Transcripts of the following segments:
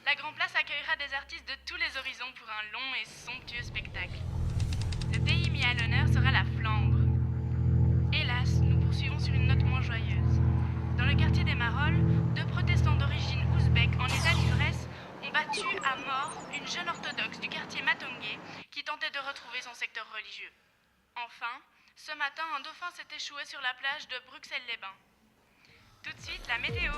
La Grand Place accueillera des artistes de tous les horizons pour un long et somptueux spectacle. Le pays mis à l'honneur sera la Flandre. Hélas, nous poursuivons sur une note moins joyeuse. Dans le quartier des Marolles, deux protestants d'origine ouzbek en état d'ivresse ont battu à mort une jeune orthodoxe du quartier Matongé qui tentait de retrouver son secteur religieux. Enfin, ce matin, un dauphin s'est échoué sur la plage de Bruxelles-les-Bains. Tout de suite, la météo.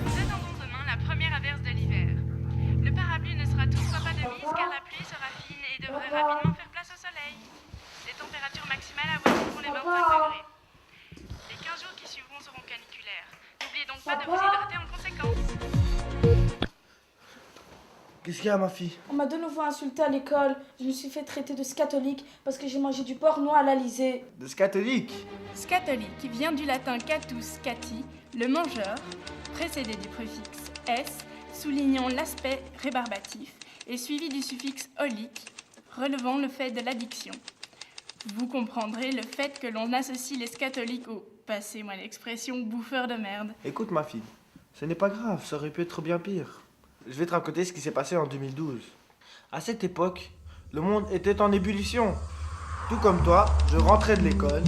Nous attendons demain la première averse de l'hiver. Le parapluie ne sera toutefois pas de mise car la pluie sera fine et devrait rapidement faire place au soleil. Les températures maximales avoisineront les 25 degrés. Les 15 jours qui suivront seront caniculaires. N'oubliez donc pas de vous hydrater en conséquence. Qu'est-ce qu'il y a, ma fille? On m'a de nouveau insulté à l'école. Je me suis fait traiter de scatolique parce que j'ai mangé du porc noir à l'Alizé. De scatolique? Scatolique, qui vient du latin catus cati, le mangeur, précédé du préfixe s, soulignant l'aspect rébarbatif, et suivi du suffixe olique, relevant le fait de l'addiction. Vous comprendrez le fait que l'on associe les scatoliques au, passez-moi l'expression, bouffeur de merde. Écoute, ma fille, ce n'est pas grave, ça aurait pu être bien pire. Je vais te raconter ce qui s'est passé en 2012. À cette époque, le monde était en ébullition. Tout comme toi, je rentrais de l'école.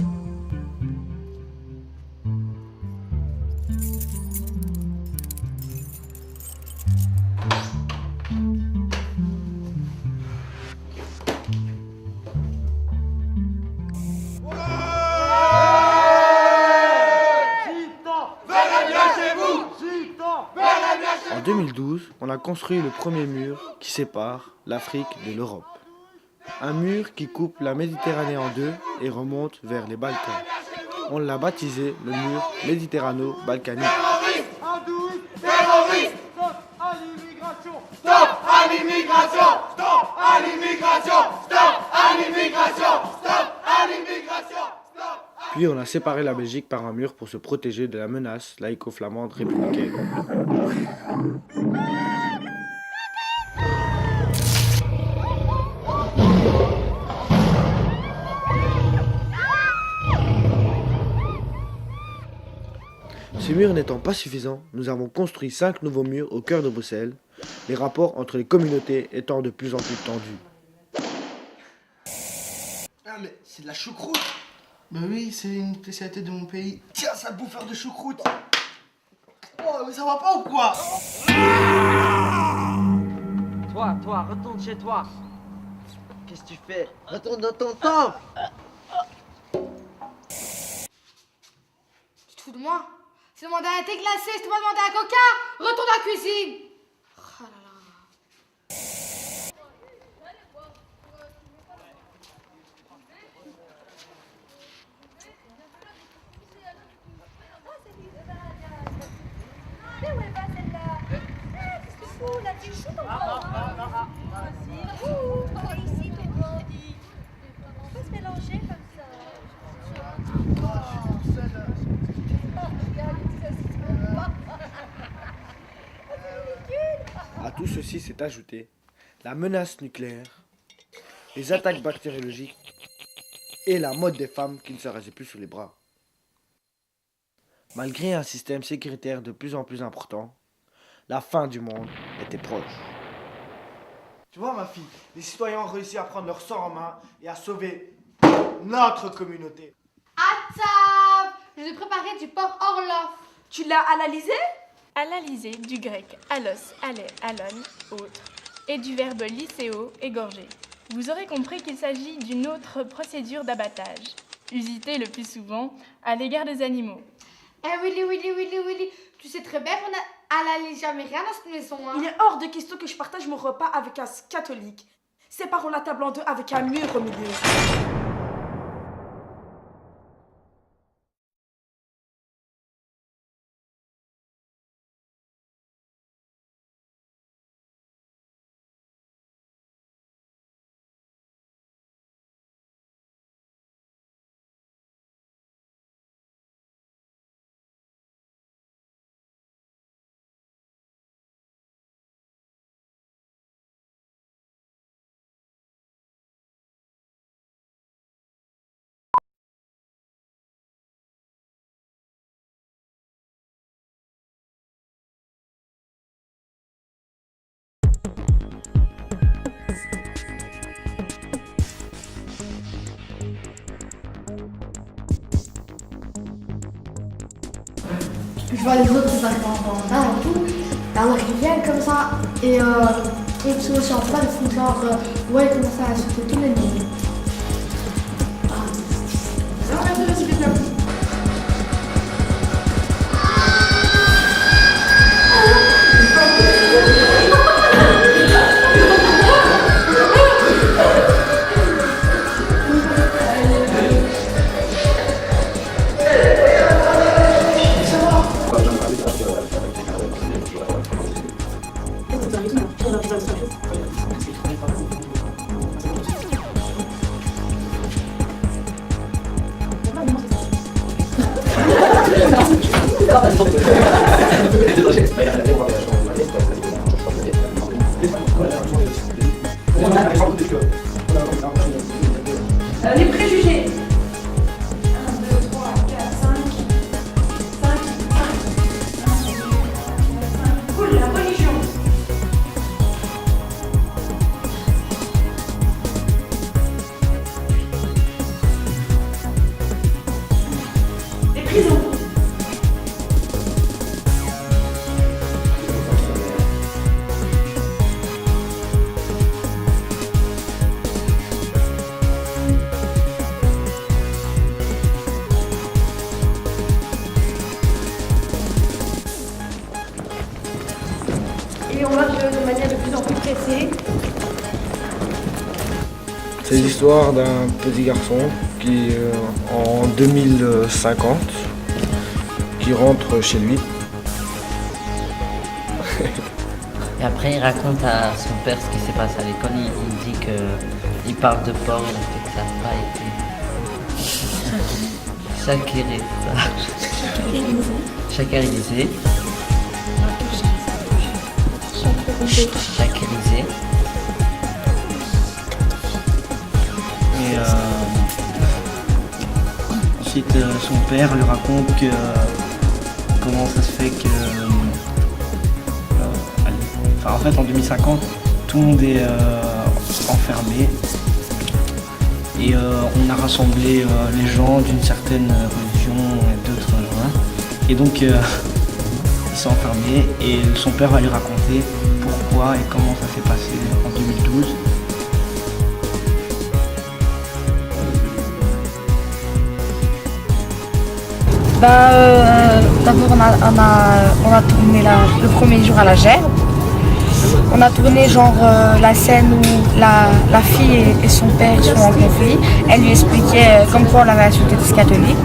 En 2012, on a construit le premier mur qui sépare l'Afrique de l'Europe. Un mur qui coupe la Méditerranée en deux et remonte vers les Balkans. On l'a baptisé le mur méditerrano-balkanique. Terroristes, stop à l'immigration, stop à l'immigration, stop à l'immigration, stop à l'immigration, stop à l'immigration, stop. Puis on a séparé la Belgique par un mur pour se protéger de la menace laïco-flamande républicaine. Ces murs n'étant pas suffisants, nous avons construit 5 nouveaux murs au cœur de Bruxelles, les rapports entre les communautés étant de plus en plus tendus. Ah mais c'est de la choucroute. Bah oui, c'est une spécialité de mon pays. Tiens, sale bouffeur de choucroute. Oh, mais ça va pas ou quoi? Toi, retourne chez toi. Qu'est-ce que tu fais? Retourne dans ton temple. Tu te fous de moi? C'est demander un thé glacé, c'est pas demander un coca. Retourne dans la cuisine. Oh là là. Mais où elle va celle-là? Qu'est-ce que tu fous là? Tu joues ton corps. Vas-y, ici, tout le monde. On peut se mélanger comme ça. À tout ceci s'est ajouté la menace nucléaire, les attaques bactériologiques et la mode des femmes qui ne se rasaient plus sous les bras. Malgré un système sécuritaire de plus en plus important, la fin du monde était proche. Tu vois, ma fille, les citoyens ont réussi à prendre leur sort en main et à sauver notre communauté. À table. Je vais préparer du porc Orloff. Tu l'as à l'Alizé? À l'Alizé, du grec alos, alé, alon, autre, et du verbe lycéo, égorger. Vous aurez compris qu'il s'agit d'une autre procédure d'abattage, usitée le plus souvent à l'égard des animaux. Eh Willy, tu sais très bien qu'on a à la jamais rien dans cette maison, hein. Il est hors de question que je partage mon repas avec un catholique. Séparons la table en deux avec un mur au milieu. Je vois les autres qui passent dans là et tout. Et alors ils viennent comme ça et ils sont aussi en face, ils font genre ouais, ils commencent à insulter tous les noms. Les préjugés. 1, 2, 3, 4, 5. 5. Cool, la religion. Les prisons. Et on marche de manière de plus en plus pressée. C'est l'histoire d'un petit garçon qui, en 2050, qui rentre chez lui. Et après, il raconte à son père ce qui s'est passé à l'école. Il dit qu'il parle de porc, il a fait que ça n'a pas été chacérisé. Et ensuite, son père lui raconte que comment ça se fait que, en fait, en 2050, tout le monde est enfermé et on a rassemblé les gens d'une certaine religion et d'autres. Et donc, ils sont enfermés et son père va lui raconter pourquoi et comment ça s'est passé en 2012. D'abord on a tourné le premier jour à la Gerbe. On a tourné genre la scène où la fille et son père sont en conflit. Elle lui expliquait comme quoi on l'avait insulté de catholique.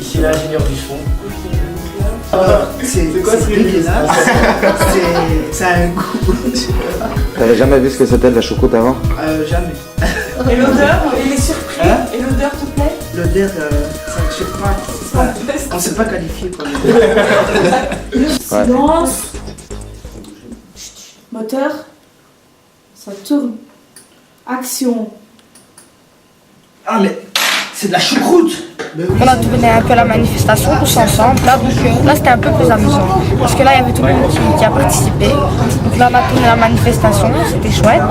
Ici l'ingénieur du son. C'est quoi ce dégueulasse? Ça a un goût. T'avais jamais vu ce que c'était de la choucroute avant? Jamais. Et l'odeur, il est surpris. Hein? Et l'odeur te plaît? L'odeur, je sais pas. On ne sait pas qualifier pour l'odeur. Silence. Moteur. Ça tourne. Action. Ah mais c'est de la choucroute. On a tourné un peu la manifestation tous ensemble. Là, donc, là c'était un peu plus amusant. Parce que là, il y avait tout le monde qui a participé. Donc là, on a tourné la manifestation, c'était chouette.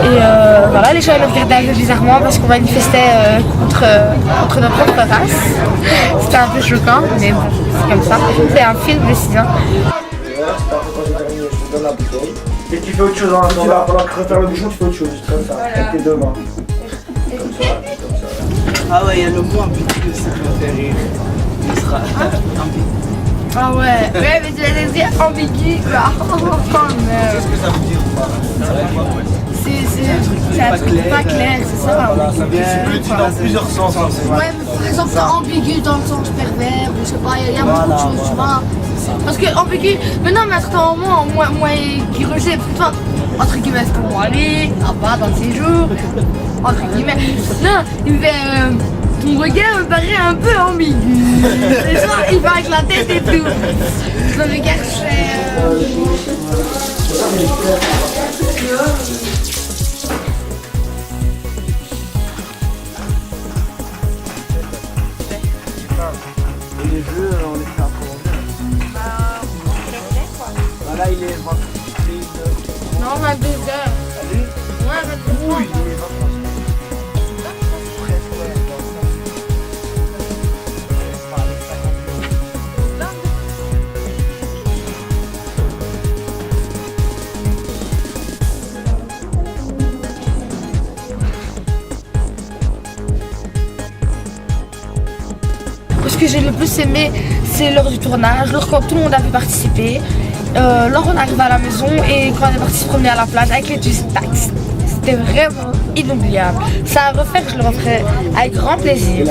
Et voilà, les gens nous regardaient un peu bizarrement parce qu'on manifestait contre notre propre race. C'était un peu choquant, mais bon, c'est comme ça. C'est un film de 6 ans. Et tu fais autre chose en attendant. Pendant que refaire le bouchon, tu fais autre chose. Comme ça, avec tes deux mains. Comme ça, comme ça. Ah ouais, il y a le mot ambigu, ça me fait rire. Il sera ambigu. Ah ouais, mais tu vas dire ambigu. Qu'est-ce que ça veut dire? C'est un truc pas clair, c'est ça. C'est dit dans plusieurs sens. Ouais, mais par exemple, ambigu dans le sens pervers, ou je sais pas, il y a beaucoup de choses, tu vois. Parce que ambigu, maintenant, mais à un certain moment, moi qui rejette, enfin, entre guillemets, c'est pour moi aller, là-bas, dans le séjour, entre guillemets. Non, il me fait, ton regard me paraît un peu ambigu. Et ça, il va avec la tête et tout. Le regard, Et les jeux, on les fait à prolonger. Là, il est 21h. Non, 22h. Allez. Ouais, 22h. Oui, il est 23h. Presque, ouais, dans le Ce que j'ai le plus aimé, c'est lors du tournage, lors quand tout le monde a pu participer, lors on arrive à la maison et quand on est parti se promener à la plage avec les Tustax. C'était vraiment inoubliable. Ça à refaire, je le referai avec grand plaisir.